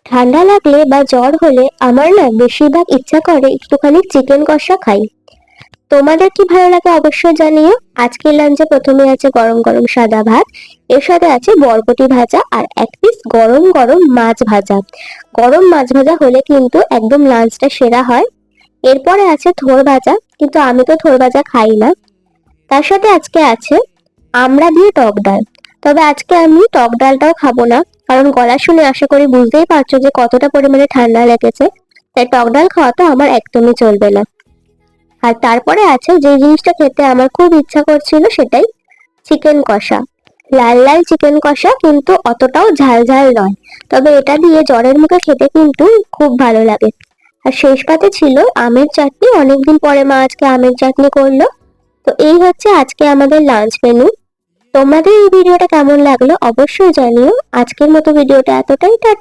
ঠান্ডা লাগলে বা জ্বর হলে আমার না বেশিরভাগ ইচ্ছা করে একটুখানি চিকেন কষা খাই। তোমাদের কি ভালো লাগে অবশ্যই জানিও। আজকের লাঞ্চে প্রথমে আছে গরম গরম সাদা ভাত, এর সাথে আছে বরবটি ভাজা আর এক পিস গরম গরম মাছ ভাজা। গরম মাছ ভাজা হলে কিন্তু একদম লাঞ্চটা সেরা হয়। এরপরে আছে থোড় ভাজা, কিন্তু আমি তো থোড় ভাজা খাই না। তার সাথে আজকে আছে আমড়া দিয়ে টক ডাল। তবে আজকে আমি টক ডালটাও খাবো না, কারণ গলা শুনে আশা করি বুঝতেই পারছো যে কতটা পরিমাণে ঠান্ডা লেগেছে। তাই টক ডাল খাওয়া তো আমার একদমই চলবে না। আর তারপরে আছে যে জিনিসটা খেতে আমার খুব ইচ্ছা করছিল, সেটাই চিকেন কষা। লাল লাল চিকেন কষা, কিন্তু অতটাও ঝাল ঝাল নয়। তবে এটা দিয়ে জ্বরের মুখে খেতে কিন্তু খুব ভালো লাগে। আর শেষ পাতে ছিল আমের চাটনি, অনেকদিন পরে মা আজকে আমের চাটনি করলো। তো এই হচ্ছে আজকে আমাদের লাঞ্চ মেনু। তোমাদের এই ভিডিওটা কেমন লাগলো অবশ্যই জানিও। আজকের মতো ভিডিওটা এতটাই।